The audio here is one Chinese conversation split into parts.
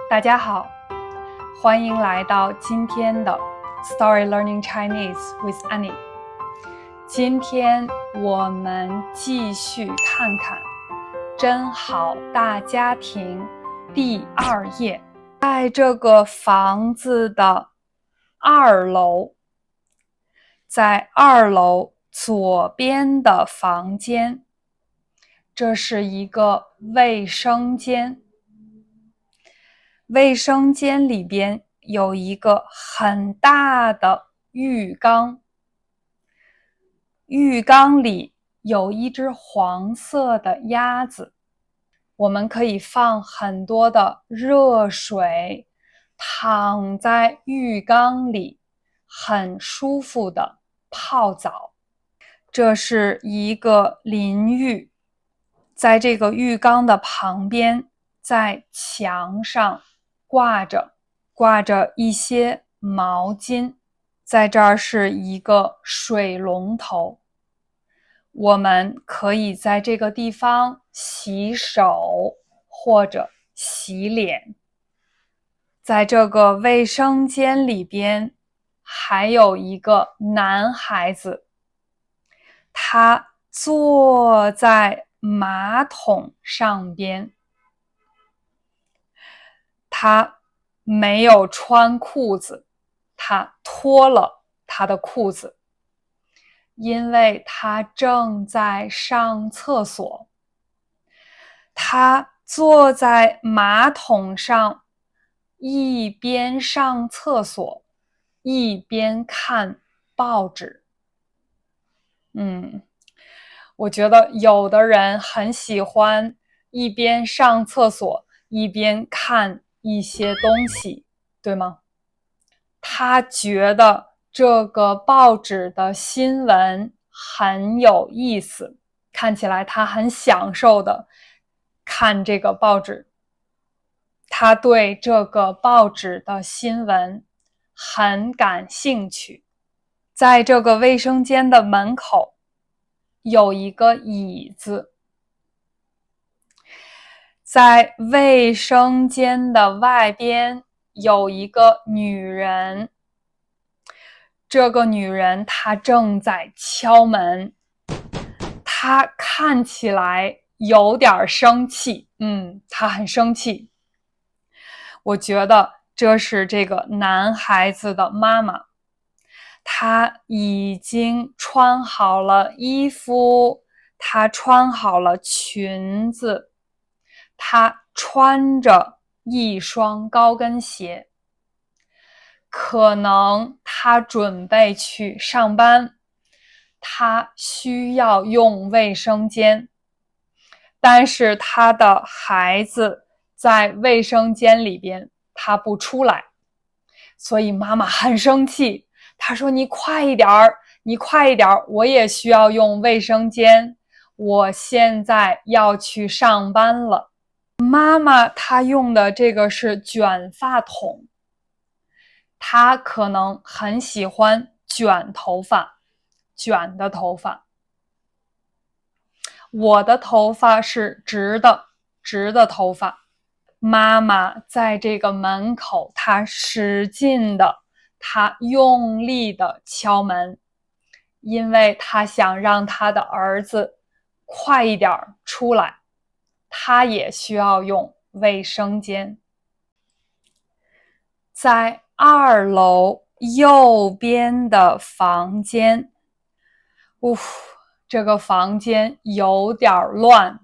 大家好，欢迎来到今天的 Story Learning Chinese with Annie。今天我们继续看看真好大家庭第2页。在这个房子的2楼，在2楼左边的房间，这是一个卫生间。卫生间里边有一个很大的浴缸，浴缸里有一只黄色的鸭子，我们可以放很多的热水，躺在浴缸里，很舒服的泡澡。这是一个淋浴，在这个浴缸的旁边，在墙上挂着一些毛巾，在这儿是一个水龙头，我们可以在这个地方洗手或者洗脸。在这个卫生间里边，还有一个男孩子，他坐在马桶上边，他没有穿裤子，他脱了他的裤子，因为他正在上厕所。他坐在马桶上，一边上厕所，一边看报纸。我觉得有的人很喜欢一边上厕所一边看一些东西，对吗？他觉得这个报纸的新闻很有意思，看起来他很享受的看这个报纸。他对这个报纸的新闻很感兴趣。在这个卫生间的门口有一个椅子，在卫生间的外边有一个女人，这个女人她正在敲门，她看起来有点生气，她很生气。我觉得这是这个男孩子的妈妈，她已经穿好了衣服，她穿好了裙子，她穿着一双高跟鞋，可能她准备去上班，她需要用卫生间，但是她的孩子在卫生间里边，他不出来，所以妈妈很生气。她说：“你快一点儿，你快一点儿，我也需要用卫生间，我现在要去上班了。”妈妈她用的这个是卷发筒，她可能很喜欢卷头发，卷的头发。我的头发是直的头发。妈妈在这个门口，她使劲的，她用力的敲门，因为她想让她的儿子快一点出来，他也需要用卫生间。在2楼右边的房间，这个房间有点乱，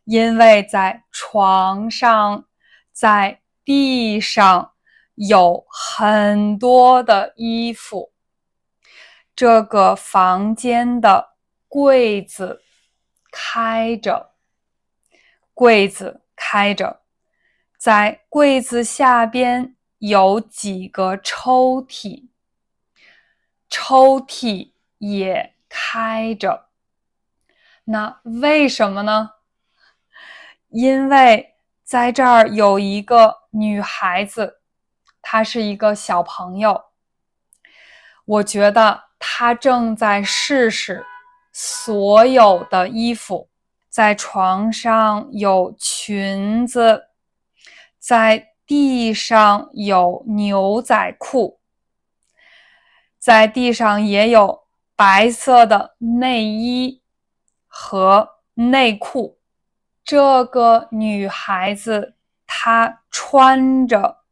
因为在床上，在地上有很多的衣服。这个房间的柜子开着，在柜子下边有几个抽屉，抽屉也开着。那为什么呢？因为在这儿有一个女孩子，她是一个小朋友，我觉得她正在试试所有的衣服。在床上有裙子，在地上有牛仔裤，在地上也有白色的内衣和内裤。这个女孩子她穿着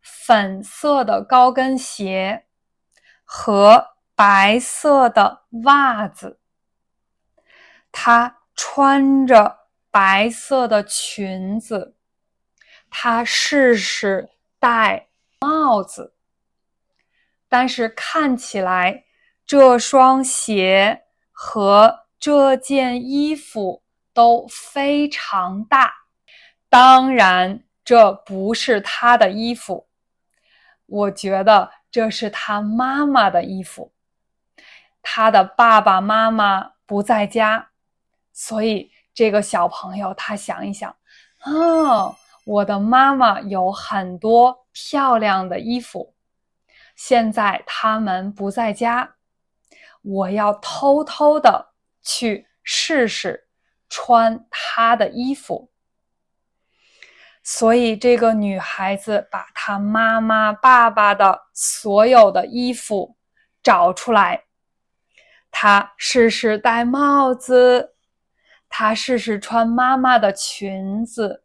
粉色的高跟鞋和白色的袜子，她穿着白色的裙子，她试试戴帽子，但是看起来这双鞋和这件衣服都非常大。当然，这不是她的衣服，我觉得这是她妈妈的衣服。她的爸爸妈妈不在家，所以这个小朋友他想一想，我的妈妈有很多漂亮的衣服，现在他们不在家，我要偷偷的去试试穿她的衣服。所以这个女孩子把她妈妈、爸爸的所有的衣服找出来，她试试戴帽子，她试试穿妈妈的裙子，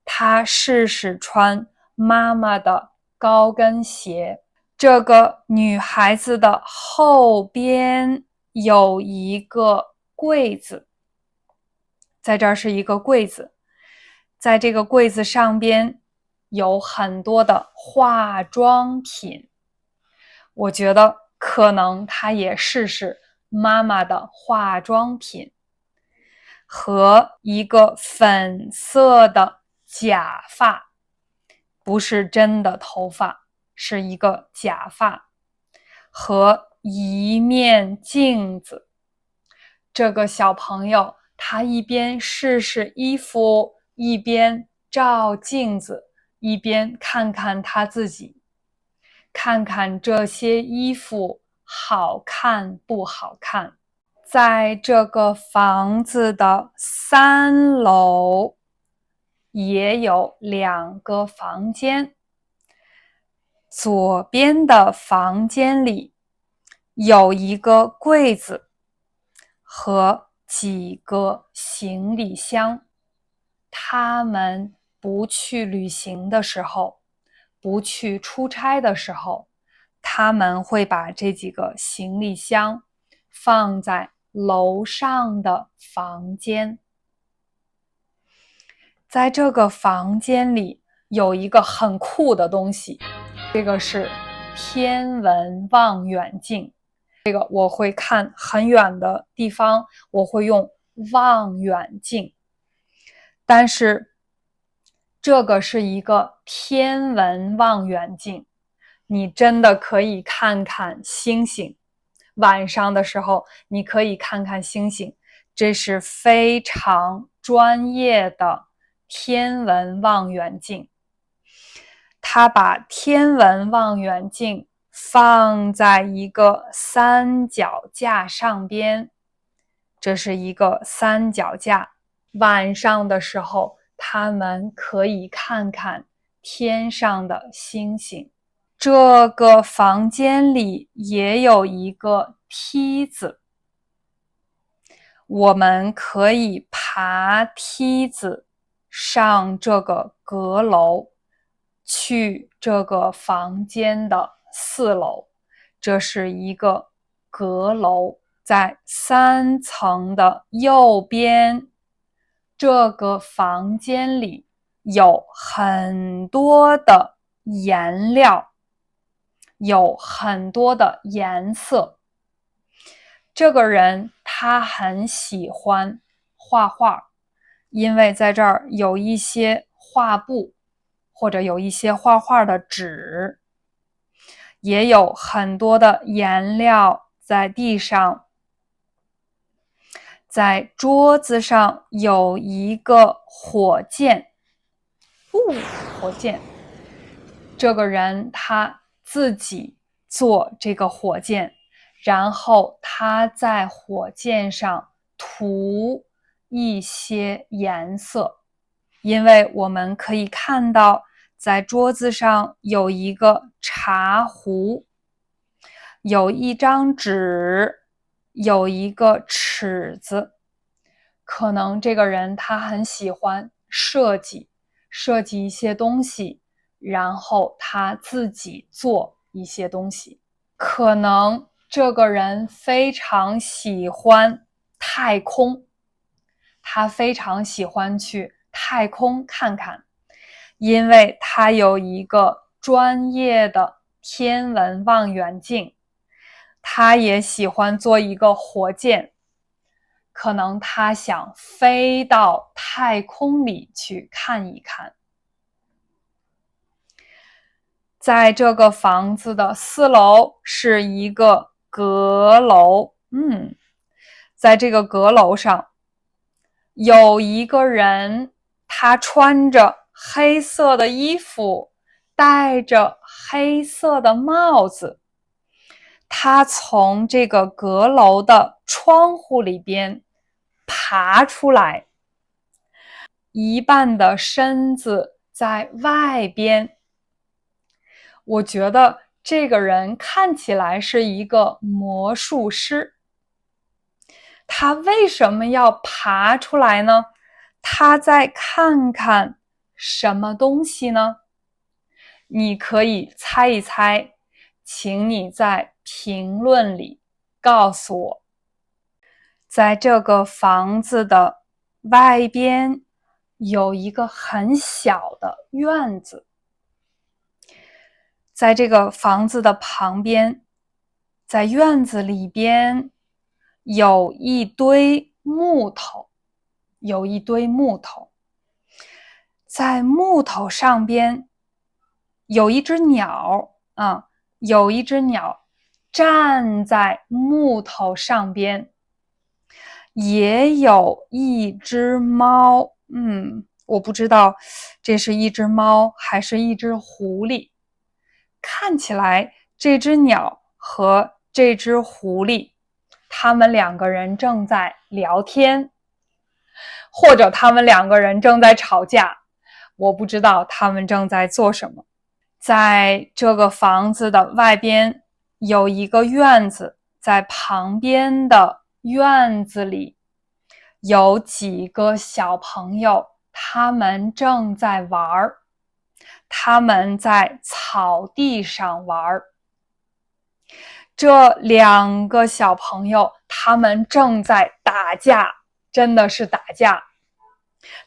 她试试穿妈妈的高跟鞋。这个女孩子的后边有一个柜子，在这儿是一个柜子，在这个柜子上边有很多的化妆品，我觉得可能她也试试妈妈的化妆品，和一个粉色的假发，不是真的头发，是一个假发，和一面镜子。这个小朋友他一边试试衣服，一边照镜子，一边看看他自己，看看这些衣服好看不好看。在这个房子的3楼也有2个房间，左边的房间里有一个柜子和几个行李箱。他们不去旅行的时候，不去出差的时候，他们会把这几个行李箱放在楼上的房间。在这个房间里有一个很酷的东西，这个是天文望远镜。这个我会看很远的地方，我会用望远镜。但是这个是一个天文望远镜，你真的可以看看星星。晚上的时候，你可以看看星星，这是非常专业的天文望远镜。他把天文望远镜放在一个三脚架上边，这是一个三脚架。晚上的时候，他们可以看看天上的星星。这个房间里也有一个梯子，我们可以爬梯子上这个阁楼，去这个房间的4楼。这是一个阁楼，在3层的右边。这个房间里有很多的颜料，有很多的颜色。这个人他很喜欢画画，因为在这儿有一些画布，或者有一些画画的纸，也有很多的颜料在地上。在桌子上有一个火箭，火箭。这个人他自己做这个火箭，然后他在火箭上涂一些颜色，因为我们可以看到在桌子上有一个茶壶，有一张纸，有一个尺子。可能这个人他很喜欢设计一些东西，然后他自己做一些东西。可能这个人非常喜欢太空，他非常喜欢去太空看看，因为他有一个专业的天文望远镜。他也喜欢做一个火箭，可能他想飞到太空里去看一看。在这个房子的4楼是一个阁楼，在这个阁楼上有一个人，他穿着黑色的衣服，戴着黑色的帽子。他从这个阁楼的窗户里边爬出来，一半的身子在外边。我觉得这个人看起来是一个魔术师。他为什么要爬出来呢？他在看看什么东西呢？你可以猜一猜，请你在评论里告诉我。在这个房子的外边有一个很小的院子，在这个房子的旁边，在院子里边有一堆木头，在木头上边有一只鸟站在木头上边，也有一只猫，我不知道这是一只猫还是一只狐狸。看起来这只鸟和这只狐狸，他们2个人正在聊天，或者他们2个人正在吵架，我不知道他们正在做什么。在这个房子的外边有一个院子，在旁边的院子里有几个小朋友，他们正在玩，他们在草地上玩。这2个小朋友他们正在打架，真的是打架。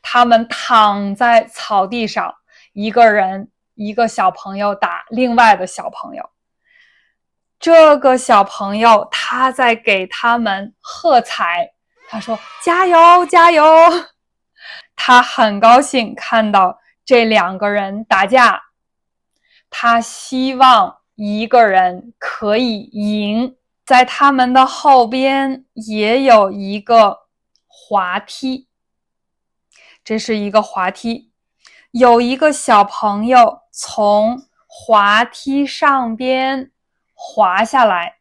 他们躺在草地上，一个小朋友打另外的小朋友。这个小朋友他在给他们喝彩，他说加油加油。他很高兴看到这2个人打架，他希望一个人可以赢。在他们的后边也有一个滑梯，这是一个滑梯，有一个小朋友从滑梯上边滑下来，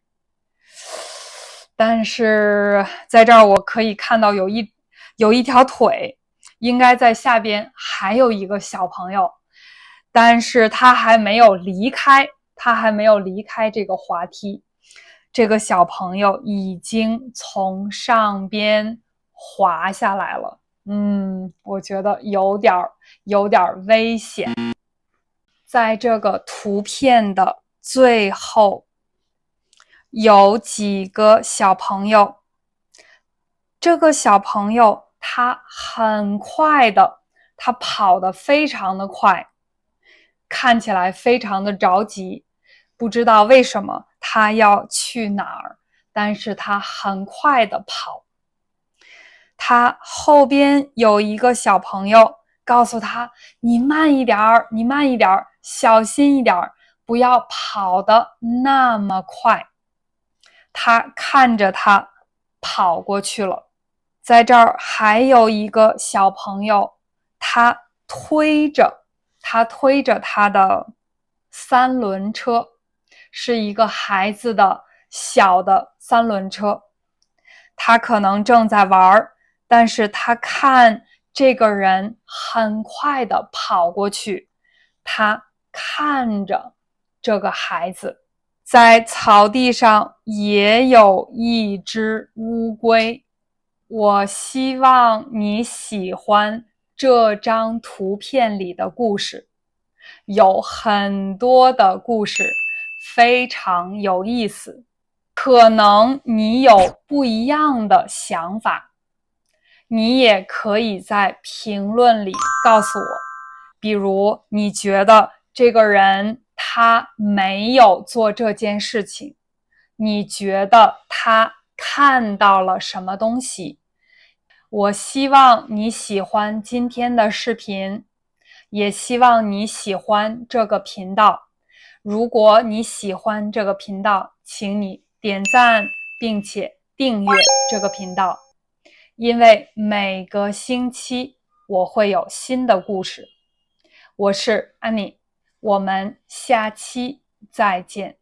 但是在这儿我可以看到有一条腿，应该在下边还有一个小朋友，但是他还没有离开这个滑梯。这个小朋友已经从上边滑下来了，我觉得有点危险。在这个图片的最后有几个小朋友，这个小朋友他很快的，他跑得非常的快，看起来非常的着急，不知道为什么他要去哪儿，但是他很快的跑。他后边有一个小朋友告诉他，你慢一点儿，小心一点儿，不要跑得那么快。他看着他跑过去了。在这儿还有一个小朋友，他推着他的3轮车，是一个孩子的小的3轮车。他可能正在玩，但是他看这个人很快的跑过去，他看着这个孩子。在草地上也有一只乌龟。我希望你喜欢这张图片里的故事，有很多的故事，非常有意思。可能你有不一样的想法，你也可以在评论里告诉我。比如你觉得这个人他没有做这件事情，你觉得他看到了什么东西？我希望你喜欢今天的视频，也希望你喜欢这个频道。如果你喜欢这个频道，请你点赞并且订阅这个频道，因为每个星期我会有新的故事。我是安妮，我们下期再见。